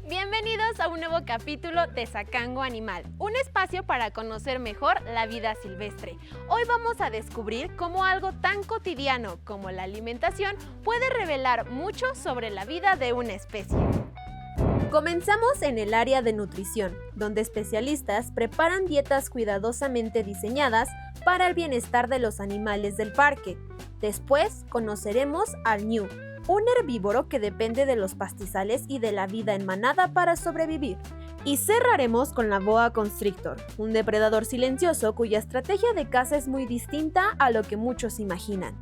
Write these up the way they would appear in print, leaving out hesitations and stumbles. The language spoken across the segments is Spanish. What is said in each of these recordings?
Bienvenidos a un nuevo capítulo de Sacango Animal, un espacio para conocer mejor la vida silvestre. Hoy vamos a descubrir cómo algo tan cotidiano como la alimentación puede revelar mucho sobre la vida de una especie. Comenzamos en el área de nutrición, donde especialistas preparan dietas cuidadosamente diseñadas para el bienestar de los animales del parque. Después conoceremos al ñu, un herbívoro que depende de los pastizales y de la vida en manada para sobrevivir. Y cerraremos con la boa constrictor, un depredador silencioso cuya estrategia de caza es muy distinta a lo que muchos imaginan.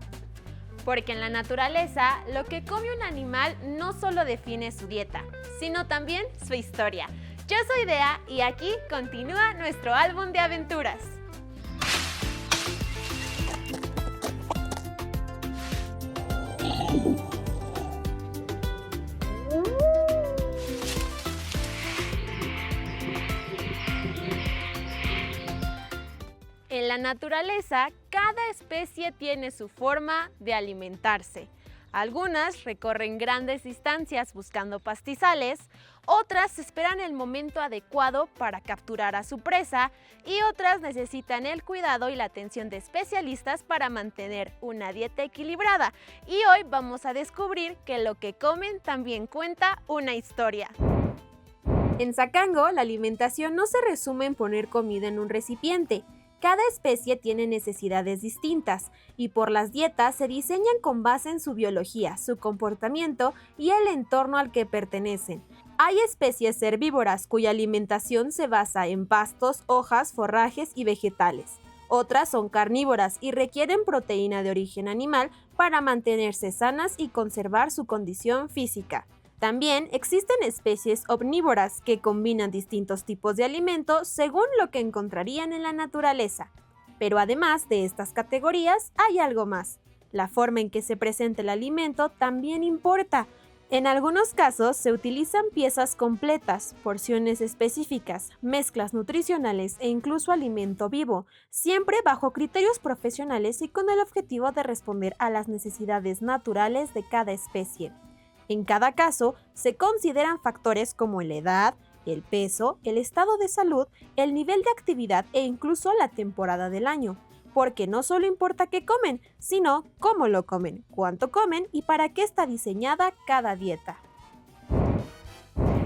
Porque en la naturaleza, lo que come un animal no solo define su dieta, sino también su historia. Yo soy Dea y aquí continúa nuestro álbum de aventuras. En la naturaleza, cada especie tiene su forma de alimentarse. Algunas recorren grandes distancias buscando pastizales, otras esperan el momento adecuado para capturar a su presa y otras necesitan el cuidado y la atención de especialistas para mantener una dieta equilibrada. Y hoy vamos a descubrir que lo que comen también cuenta una historia. En Sacango, la alimentación no se resume en poner comida en un recipiente. Cada especie tiene necesidades distintas y por las dietas se diseñan con base en su biología, su comportamiento y el entorno al que pertenecen. Hay especies herbívoras cuya alimentación se basa en pastos, hojas, forrajes y vegetales. Otras son carnívoras y requieren proteína de origen animal para mantenerse sanas y conservar su condición física. También existen especies omnívoras que combinan distintos tipos de alimentos según lo que encontrarían en la naturaleza. Pero además de estas categorías, hay algo más. La forma en que se presenta el alimento también importa. En algunos casos se utilizan piezas completas, porciones específicas, mezclas nutricionales e incluso alimento vivo, siempre bajo criterios profesionales y con el objetivo de responder a las necesidades naturales de cada especie. En cada caso, se consideran factores como la edad, el peso, el estado de salud, el nivel de actividad e incluso la temporada del año, porque no solo importa qué comen, sino cómo lo comen, cuánto comen y para qué está diseñada cada dieta.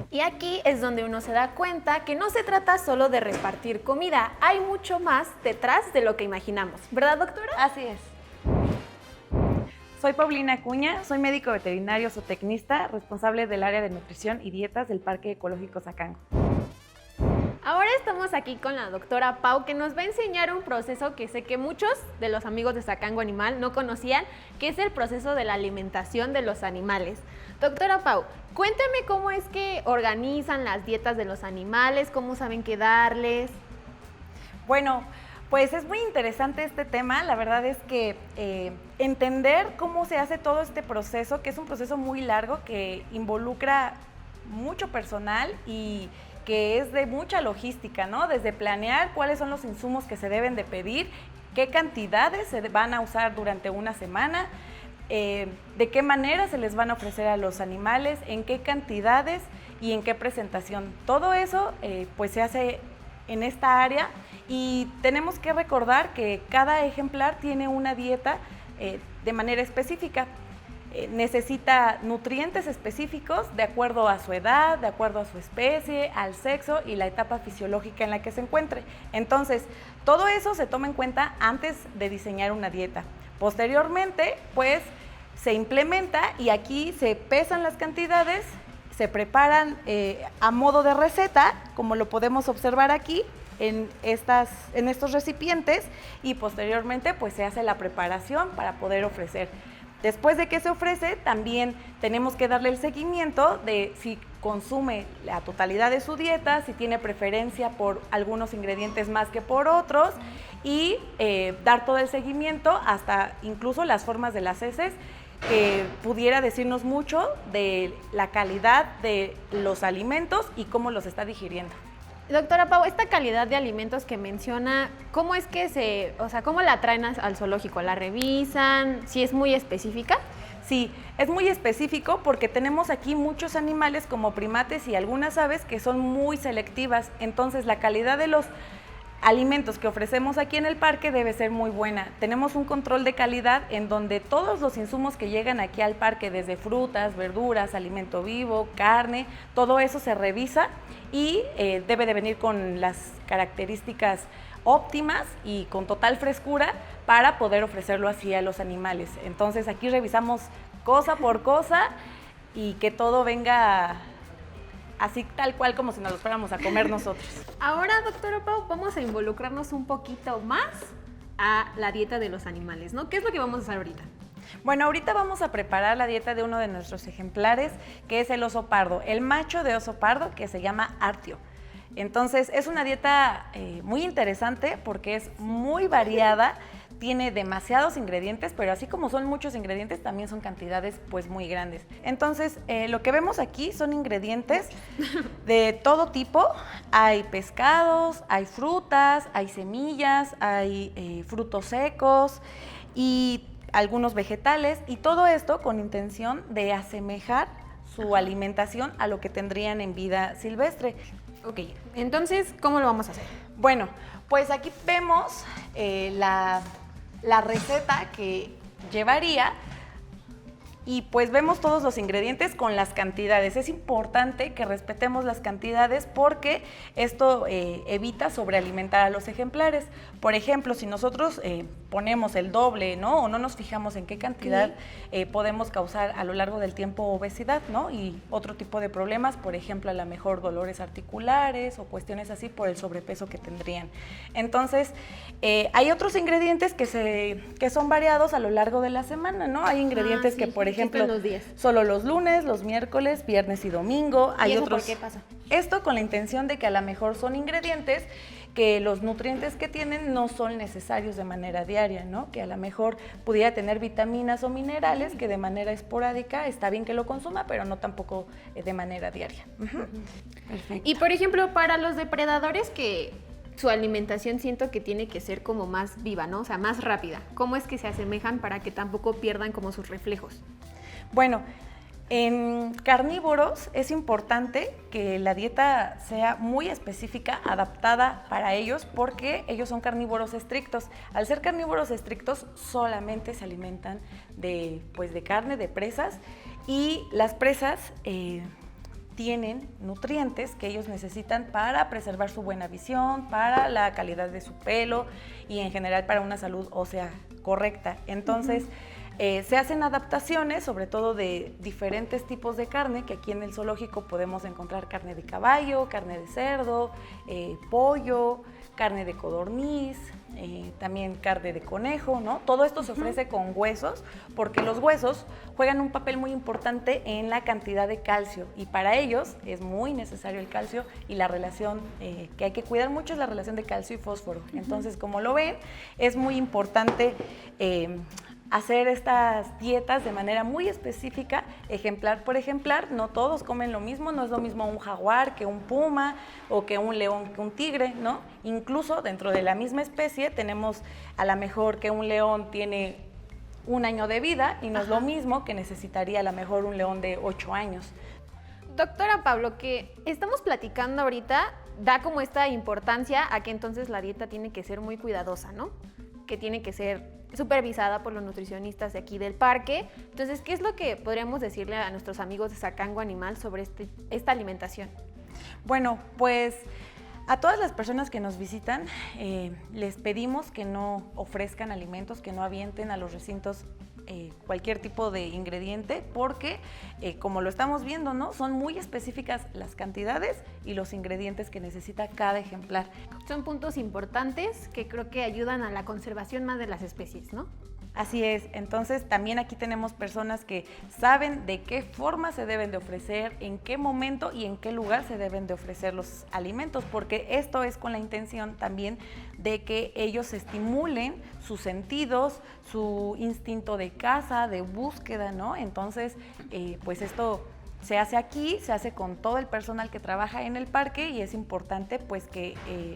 Y aquí es donde uno se da cuenta que no se trata solo de repartir comida, hay mucho más detrás de lo que imaginamos, ¿verdad, doctora? Así es. Soy Paulina Acuña, soy médico veterinario zootecnista, responsable del área de nutrición y dietas del Parque Ecológico Sacango. Ahora estamos aquí con la doctora Pau, que nos va a enseñar un proceso que sé que muchos de los amigos de Sacango Animal no conocían, que es el proceso de la alimentación de los animales. Doctora Pau, cuéntame cómo es que organizan las dietas de los animales, cómo saben qué darles. Bueno, pues es muy interesante este tema. La verdad es que entender cómo se hace todo este proceso, que es un proceso muy largo que involucra mucho personal y que es de mucha logística, ¿no? Desde planear cuáles son los insumos que se deben de pedir, qué cantidades se van a usar durante una semana, de qué manera se les van a ofrecer a los animales, en qué cantidades y en qué presentación. Todo eso pues se hace en esta área y tenemos que recordar que cada ejemplar tiene una dieta de manera específica. Necesita nutrientes específicos de acuerdo a su edad, de acuerdo a su especie, al sexo y la etapa fisiológica en la que se encuentre. Entonces, todo eso se toma en cuenta antes de diseñar una dieta. Posteriormente, pues, se implementa y aquí se pesan las cantidades, se preparan a modo de receta, como lo podemos observar aquí, en estos recipientes y posteriormente pues se hace la preparación para poder ofrecer. Después de que se ofrece, también tenemos que darle el seguimiento de si consume la totalidad de su dieta, si tiene preferencia por algunos ingredientes más que por otros y dar todo el seguimiento hasta incluso las formas de las heces, que pudiera decirnos mucho de la calidad de los alimentos y cómo los está digiriendo. Doctora Pau, esta calidad de alimentos que menciona, ¿cómo es que cómo la traen al zoológico? ¿La revisan? ¿Si es muy específica? Sí, es muy específico porque tenemos aquí muchos animales como primates y algunas aves que son muy selectivas, entonces la calidad de los alimentos que ofrecemos aquí en el parque debe ser muy buena. Tenemos un control de calidad en donde todos los insumos que llegan aquí al parque, desde frutas, verduras, alimento vivo, carne, todo eso se revisa y debe de venir con las características óptimas y con total frescura para poder ofrecerlo así a los animales. Entonces aquí revisamos cosa por cosa y que todo venga así tal cual como si nos lo fuéramos a comer nosotros. Ahora, doctora Pau, vamos a involucrarnos un poquito más a la dieta de los animales, ¿no? ¿Qué es lo que vamos a hacer ahorita? Bueno, ahorita vamos a preparar la dieta de uno de nuestros ejemplares, que es el oso pardo, el macho de oso pardo, que se llama Artio. Entonces, es una dieta muy interesante porque es muy variada, tiene demasiados ingredientes, pero así como son muchos ingredientes, también son cantidades pues muy grandes. Entonces, lo que vemos aquí son ingredientes de todo tipo. Hay pescados, hay frutas, hay semillas, hay frutos secos y algunos vegetales, y todo esto con intención de asemejar su alimentación a lo que tendrían en vida silvestre. Ok, entonces, ¿cómo lo vamos a hacer? Bueno, pues aquí vemos la receta que llevaría y pues vemos todos los ingredientes con las cantidades. Es importante que respetemos las cantidades porque esto evita sobrealimentar a los ejemplares. Por ejemplo, si nosotros ponemos el doble, ¿no? O no nos fijamos en qué cantidad podemos causar a lo largo del tiempo obesidad, ¿no? Y otro tipo de problemas, por ejemplo, a lo mejor dolores articulares o cuestiones así por el sobrepeso que tendrían. Entonces, hay otros ingredientes que son variados a lo largo de la semana, ¿no? Hay ingredientes que, por ejemplo, los días. Solo los lunes, los miércoles, viernes y domingo. Hay ¿Y eso otros. por qué pasa? Esto con la intención de que a lo mejor son ingredientes que los nutrientes que tienen no son necesarios de manera diaria, ¿no? Que a lo mejor pudiera tener vitaminas o minerales que de manera esporádica está bien que lo consuma, pero no tampoco de manera diaria. Perfecto. Y por ejemplo, para los depredadores que su alimentación siento que tiene que ser como más viva, ¿no? O sea, más rápida. ¿Cómo es que se asemejan para que tampoco pierdan como sus reflejos? Bueno, en carnívoros es importante que la dieta sea muy específica, adaptada para ellos, porque ellos son carnívoros estrictos. Al ser carnívoros estrictos, solamente se alimentan de carne, de presas, y las presas tienen nutrientes que ellos necesitan para preservar su buena visión, para la calidad de su pelo y en general para una salud ósea correcta. Entonces, se hacen adaptaciones, sobre todo de diferentes tipos de carne, que aquí en el zoológico podemos encontrar carne de caballo, carne de cerdo, pollo, carne de codorniz, también carne de conejo, ¿no? Todo esto se ofrece con huesos, porque los huesos juegan un papel muy importante en la cantidad de calcio, y para ellos es muy necesario el calcio, y la relación que hay que cuidar mucho es la relación de calcio y fósforo. Entonces, como lo ven, es muy importante hacer estas dietas de manera muy específica, ejemplar por ejemplar. No todos comen lo mismo, no es lo mismo un jaguar que un puma o que un león que un tigre, ¿no? Incluso dentro de la misma especie tenemos a lo mejor que un león tiene 1 año de vida y no es lo mismo que necesitaría a lo mejor un león de 8 años. Doctora Pablo, que estamos platicando ahorita da como esta importancia a que entonces la dieta tiene que ser muy cuidadosa, ¿no? Que tiene que ser supervisada por los nutricionistas de aquí del parque. Entonces, ¿qué es lo que podríamos decirle a nuestros amigos de Sacango Animal sobre esta alimentación? Bueno, pues a todas las personas que nos visitan les pedimos que no ofrezcan alimentos, que no avienten a los recintos cualquier tipo de ingrediente, porque como lo estamos viendo, ¿no? Son muy específicas las cantidades y los ingredientes que necesita cada ejemplar. Son puntos importantes que creo que ayudan a la conservación más de las especies, ¿no? Así es, entonces también aquí tenemos personas que saben de qué forma se deben de ofrecer, en qué momento y en qué lugar se deben de ofrecer los alimentos, porque esto es con la intención también de que ellos estimulen sus sentidos, su instinto de caza, de búsqueda, ¿no? Entonces, pues esto se hace aquí, se hace con todo el personal que trabaja en el parque, y es importante pues que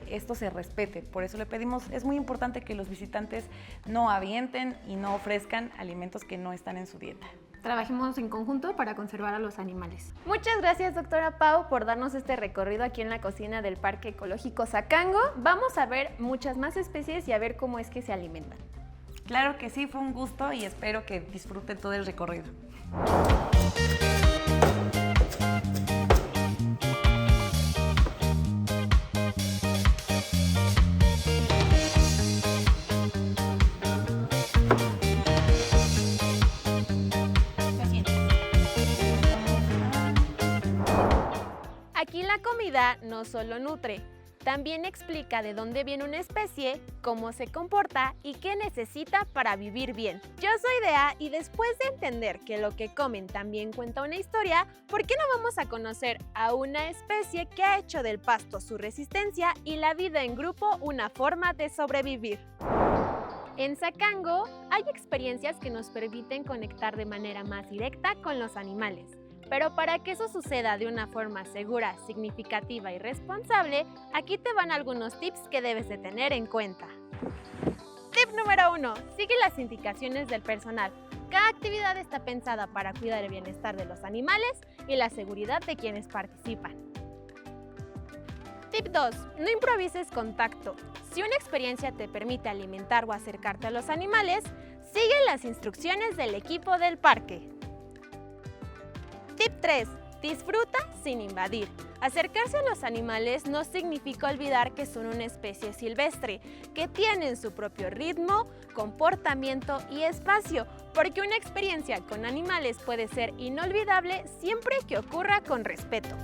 esto se respete. Por eso le pedimos, es muy importante que los visitantes no avienten y no ofrezcan alimentos que no están en su dieta. trabajemos en conjunto para conservar a los animales. Muchas gracias, doctora Pau, por darnos este recorrido aquí en la cocina del Parque Ecológico Zacango. Vamos a ver muchas más especies y a ver cómo es que se alimentan. Claro que sí, fue un gusto y espero que disfruten todo el recorrido. Aquí la comida no solo nutre, también explica de dónde viene una especie, cómo se comporta y qué necesita para vivir bien. Yo soy Dea y después de entender que lo que comen también cuenta una historia, ¿por qué no vamos a conocer a una especie que ha hecho del pasto su resistencia y la vida en grupo una forma de sobrevivir? En Zacango hay experiencias que nos permiten conectar de manera más directa con los animales. Pero para que eso suceda de una forma segura, significativa y responsable, aquí te van algunos tips que debes de tener en cuenta. Tip número 1. Sigue las indicaciones del personal. Cada actividad está pensada para cuidar el bienestar de los animales y la seguridad de quienes participan. Tip 2. No improvises contacto. Si una experiencia te permite alimentar o acercarte a los animales, sigue las instrucciones del equipo del parque. Tip 3. Disfruta sin invadir. Acercarse a los animales no significa olvidar que son una especie silvestre, que tienen su propio ritmo, comportamiento y espacio, porque una experiencia con animales puede ser inolvidable siempre que ocurra con respeto.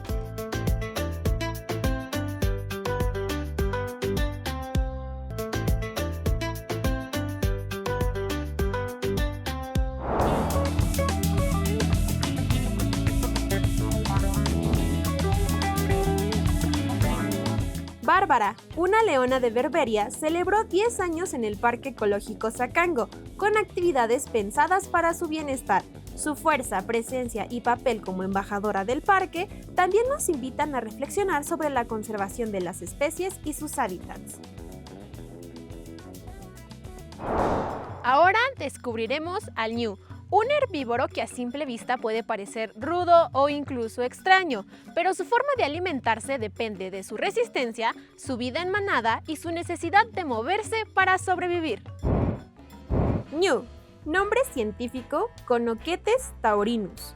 Bárbara, una leona de Berberia, celebró 10 años en el Parque Ecológico Zacango, con actividades pensadas para su bienestar. Su fuerza, presencia y papel como embajadora del parque también nos invitan a reflexionar sobre la conservación de las especies y sus hábitats. Ahora descubriremos al ñu, un herbívoro que a simple vista puede parecer rudo o incluso extraño, pero su forma de alimentarse depende de su resistencia, su vida en manada y su necesidad de moverse para sobrevivir. ñu, nombre científico Conochetes taurinus.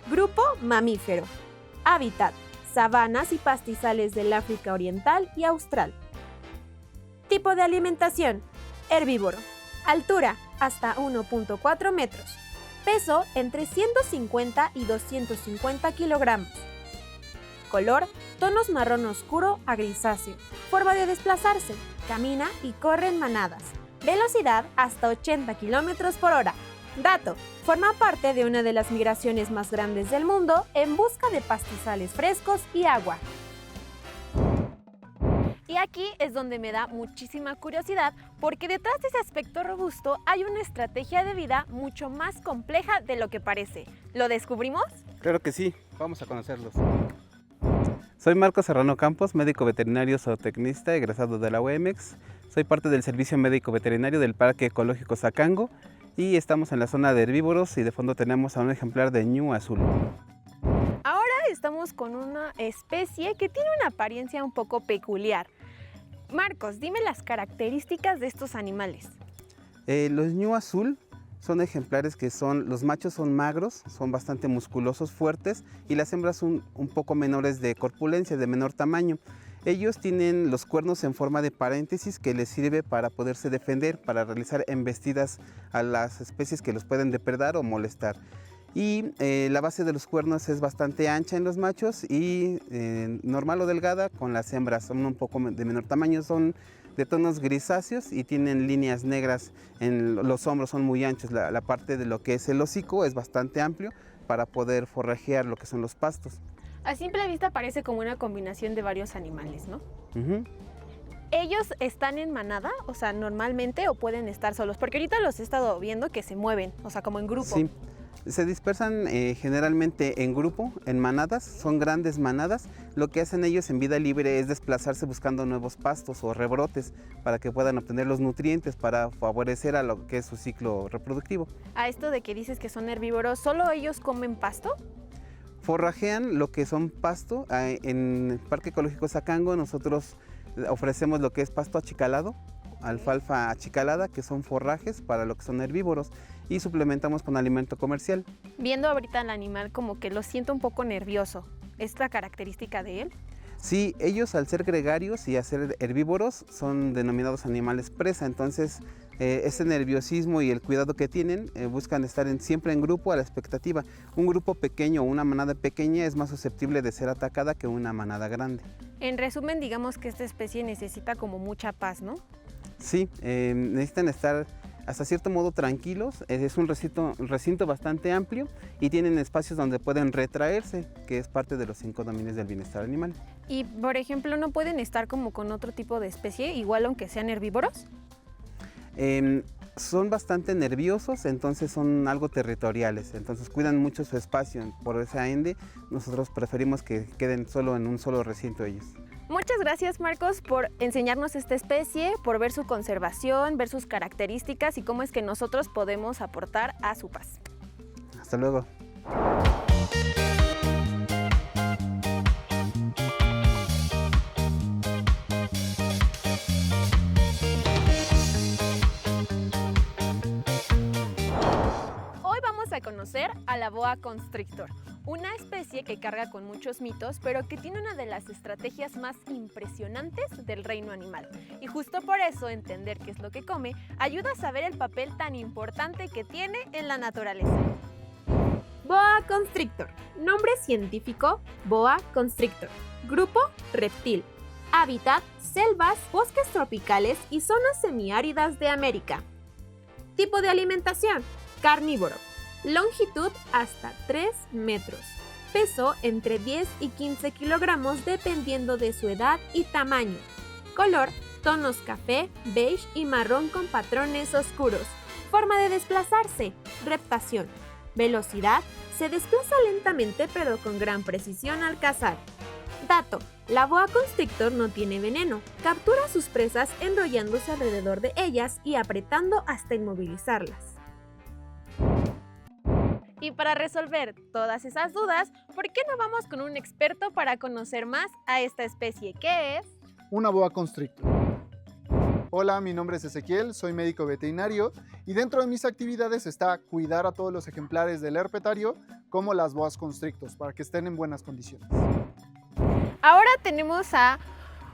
Grupo mamífero. Hábitat: sabanas y pastizales del África Oriental y Austral. Tipo de alimentación: herbívoro. Altura: hasta 1.4 metros. Peso: entre 150 y 250 kilogramos. Color: tonos marrón oscuro a grisáceo. Forma de desplazarse: camina y corre en manadas. Velocidad: hasta 80 kilómetros por hora. Dato: forma parte de una de las migraciones más grandes del mundo en busca de pastizales frescos y agua. Y aquí es donde me da muchísima curiosidad, porque detrás de ese aspecto robusto hay una estrategia de vida mucho más compleja de lo que parece. ¿Lo descubrimos? Claro que sí, vamos a conocerlos. Soy Marco Serrano Campos, médico veterinario zootecnista, egresado de la UEMEX. Soy parte del servicio médico veterinario del Parque Ecológico Zacango y estamos en la zona de herbívoros y de fondo tenemos a un ejemplar de ñu azul. Ahora estamos con una especie que tiene una apariencia un poco peculiar. Marcos, dime las características de estos animales. Los ñu azul son ejemplares que los machos son magros, son bastante musculosos, fuertes, y las hembras son un poco menores de corpulencia, de menor tamaño. Ellos tienen los cuernos en forma de paréntesis que les sirve para poderse defender, para realizar embestidas a las especies que los pueden depredar o molestar. Y la base de los cuernos es bastante ancha en los machos y normal o delgada con las hembras. Son un poco de menor tamaño, son de tonos grisáceos y tienen líneas negras en los hombros, son muy anchos. La parte de lo que es el hocico es bastante amplio para poder forrajear lo que son los pastos. A simple vista parece como una combinación de varios animales, ¿no? Uh-huh. ¿Ellos están en manada, o sea, normalmente, o pueden estar solos? Porque ahorita los he estado viendo que se mueven, o sea, como en grupo. Sí. Se dispersan generalmente en grupo, en manadas, son grandes manadas. Lo que hacen ellos en vida libre es desplazarse buscando nuevos pastos o rebrotes para que puedan obtener los nutrientes para favorecer a lo que es su ciclo reproductivo. A esto de que dices que son herbívoros, ¿solo ellos comen pasto? Forrajean lo que son pasto. En el Parque Ecológico Zacango nosotros ofrecemos lo que es pasto achicalado, alfalfa achicalada, que son forrajes para lo que son herbívoros, y suplementamos con alimento comercial. Viendo ahorita al animal como que lo siento un poco nervioso, ¿es la característica de él? Sí, ellos al ser gregarios y al ser herbívoros son denominados animales presa, entonces ese nerviosismo y el cuidado que tienen buscan estar siempre en grupo a la expectativa. Un grupo pequeño o una manada pequeña es más susceptible de ser atacada que una manada grande. En resumen, digamos que esta especie necesita como mucha paz, ¿no? Sí, necesitan estar hasta cierto modo tranquilos. Es un recinto bastante amplio y tienen espacios donde pueden retraerse, que es parte de los 5 dominios del bienestar animal. Y, por ejemplo, ¿no pueden estar como con otro tipo de especie, igual aunque sean herbívoros? Son bastante nerviosos, entonces son algo territoriales, entonces cuidan mucho su espacio. Por esa ende, nosotros preferimos que queden solo en un solo recinto ellos. Muchas gracias, Marcos, por enseñarnos esta especie, por ver su conservación, ver sus características y cómo es que nosotros podemos aportar a su paz. Hasta luego. Hoy vamos a conocer a la boa constrictor, una especie que carga con muchos mitos, pero que tiene una de las estrategias más impresionantes del reino animal. Y justo por eso entender qué es lo que come ayuda a saber el papel tan importante que tiene en la naturaleza. Boa constrictor. Nombre científico: Boa constrictor. Grupo: reptil. Hábitat: selvas, bosques tropicales y zonas semiáridas de América. Tipo de alimentación: carnívoro. Longitud hasta 3 metros. Peso entre 10 y 15 kilogramos dependiendo de su edad y tamaño. Color: tonos café, beige y marrón con patrones oscuros. Forma de desplazarse: reptación. Velocidad: se desplaza lentamente pero con gran precisión al cazar. Dato: la boa constrictor no tiene veneno. Captura a sus presas enrollándose alrededor de ellas y apretando hasta inmovilizarlas. Y para resolver todas esas dudas, ¿por qué no vamos con un experto para conocer más a esta especie que es? Una boa constrictor. Hola, mi nombre es Ezequiel, soy médico veterinario y dentro de mis actividades está cuidar a todos los ejemplares del herpetario como las boas constrictors para que estén en buenas condiciones. Ahora tenemos a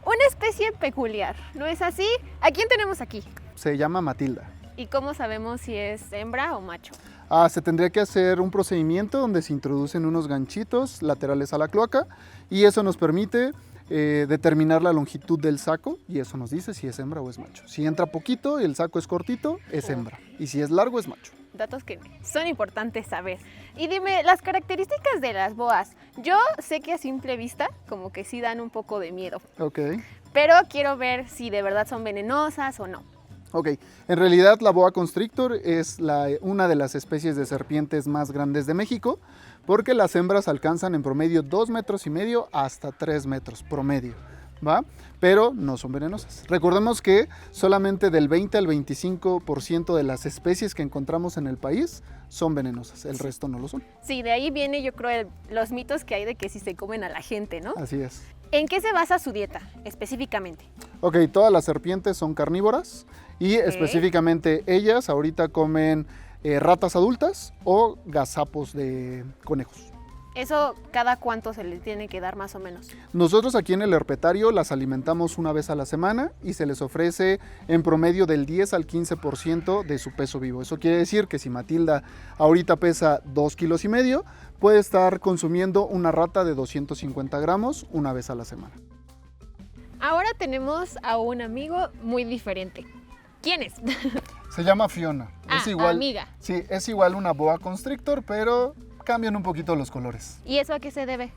una especie peculiar, ¿no es así? ¿A quién tenemos aquí? Se llama Matilda. ¿Y cómo sabemos si es hembra o macho? Se tendría que hacer un procedimiento donde se introducen unos ganchitos laterales a la cloaca y eso nos permite determinar la longitud del saco y eso nos dice si es hembra o es macho. Si entra poquito y el saco es cortito, es hembra, y si es largo, es macho. Datos que son importantes saber. Y dime, las características de las boas. Yo sé que a simple vista como que sí dan un poco de miedo, Ok. pero quiero ver si de verdad son venenosas o no. Ok, en realidad la boa constrictor es una de las especies de serpientes más grandes de México porque las hembras alcanzan en promedio 2,5 metros hasta 3 metros promedio, ¿va? Pero no son venenosas. Recordemos que solamente del 20 al 25% de las especies que encontramos en el país son venenosas, el resto no lo son. Sí, de ahí viene yo creo los mitos que hay de que si se comen a la gente, ¿no? Así es. ¿En qué se basa su dieta específicamente? Ok, todas las serpientes son carnívoras y específicamente ellas ahorita comen ratas adultas o gazapos de conejos. ¿Eso cada cuánto se les tiene que dar más o menos? Nosotros aquí en el herpetario las alimentamos una vez a la semana y se les ofrece en promedio del 10 al 15% de su peso vivo. Eso quiere decir que si Matilda ahorita pesa 2,5 kilos, puede estar consumiendo una rata de 250 gramos una vez a la semana. Ahora tenemos a un amigo muy diferente. ¿Quién es? Se llama Fiona. Es igual, amiga. Sí, es igual una boa constrictor, pero cambian un poquito los colores. ¿Y eso a qué se debe?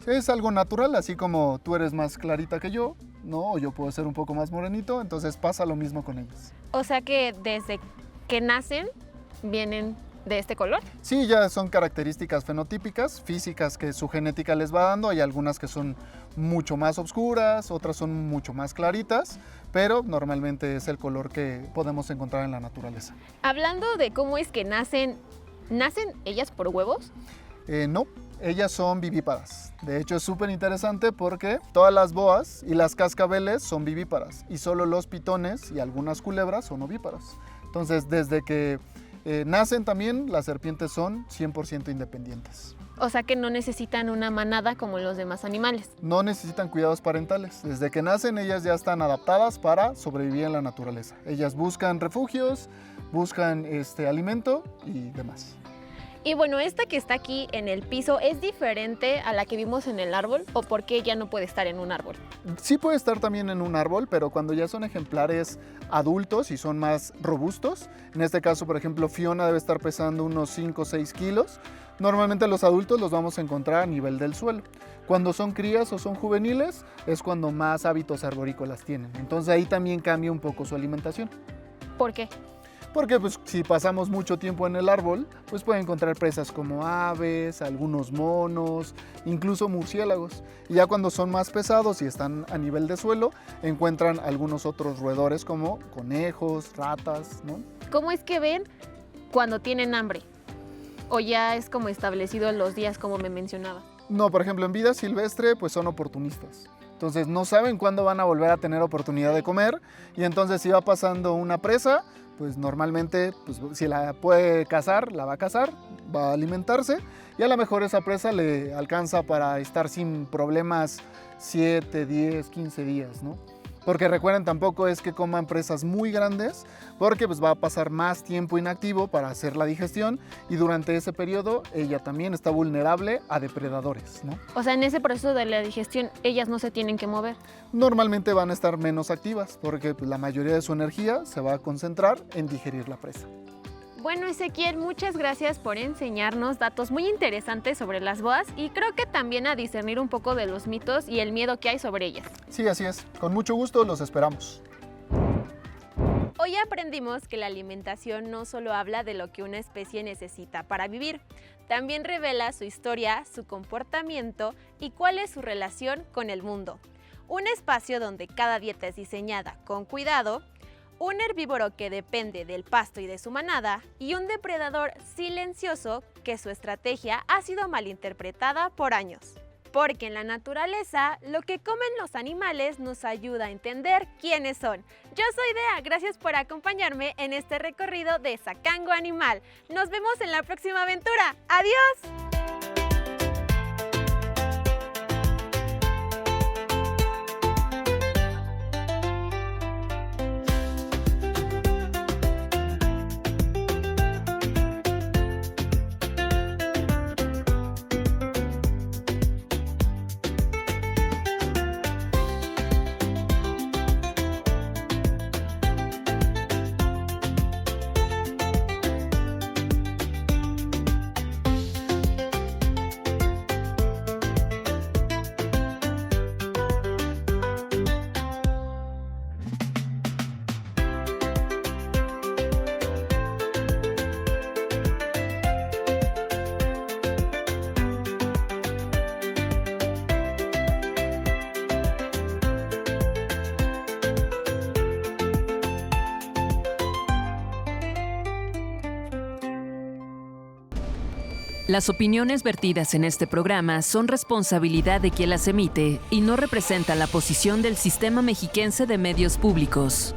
Es algo natural, así como tú eres más clarita que yo, ¿no? O yo puedo ser un poco más morenito, entonces pasa lo mismo con ellos. O sea que desde que nacen vienen de este color? Sí, ya son características fenotípicas, físicas que su genética les va dando. Hay algunas que son mucho más oscuras, otras son mucho más claritas, pero normalmente es el color que podemos encontrar en la naturaleza. Hablando de cómo es que ¿nacen ellas por huevos? No, ellas son vivíparas. De hecho es súper interesante porque todas las boas y las cascabeles son vivíparas y solo los pitones y algunas culebras son ovíparas. Entonces desde que nacen también las serpientes son 100% independientes. O sea que no necesitan una manada como los demás animales. No necesitan cuidados parentales. Desde que nacen ellas ya están adaptadas para sobrevivir en la naturaleza. Ellas buscan refugios, buscan alimento y demás. Y bueno, esta que está aquí en el piso, ¿es diferente a la que vimos en el árbol o por qué ya no puede estar en un árbol? Sí puede estar también en un árbol, pero cuando ya son ejemplares adultos y son más robustos, en este caso, por ejemplo, Fiona debe estar pesando unos 5 o 6 kilos. Normalmente los adultos los vamos a encontrar a nivel del suelo. Cuando son crías o son juveniles es cuando más hábitos arborícolas tienen. Entonces ahí también cambia un poco su alimentación. ¿Por qué? Porque pues, si pasamos mucho tiempo en el árbol, pues pueden encontrar presas como aves, algunos monos, incluso murciélagos. Y ya cuando son más pesados y están a nivel de suelo, encuentran algunos otros roedores como conejos, ratas, ¿no? ¿Cómo es que ven cuando tienen hambre? ¿O ya es como establecido en los días como me mencionaba? No, por ejemplo, en vida silvestre pues son oportunistas. Entonces no saben cuándo van a volver a tener oportunidad de comer y entonces si va pasando una presa, pues normalmente pues, si la puede cazar, la va a cazar, va a alimentarse y a lo mejor esa presa le alcanza para estar sin problemas 7, 10, 15 días, ¿no? Porque recuerden, tampoco es que coman presas muy grandes porque pues, va a pasar más tiempo inactivo para hacer la digestión y durante ese periodo ella también está vulnerable a depredadores, ¿no? O sea, en ese proceso de la digestión ellas no se tienen que mover. Normalmente van a estar menos activas porque pues, la mayoría de su energía se va a concentrar en digerir la presa. Bueno, Ezequiel, muchas gracias por enseñarnos datos muy interesantes sobre las boas y creo que también a discernir un poco de los mitos y el miedo que hay sobre ellas. Sí, así es. Con mucho gusto los esperamos. Hoy aprendimos que la alimentación no solo habla de lo que una especie necesita para vivir, también revela su historia, su comportamiento y cuál es su relación con el mundo. Un espacio donde cada dieta es diseñada con cuidado, un herbívoro que depende del pasto y de su manada, y un depredador silencioso que su estrategia ha sido malinterpretada por años. Porque en la naturaleza, lo que comen los animales nos ayuda a entender quiénes son. Yo soy Dea, gracias por acompañarme en este recorrido de Sacango Animal. Nos vemos en la próxima aventura. ¡Adiós! Las opiniones vertidas en este programa son responsabilidad de quien las emite y no representan la posición del Sistema Mexiquense de Medios Públicos.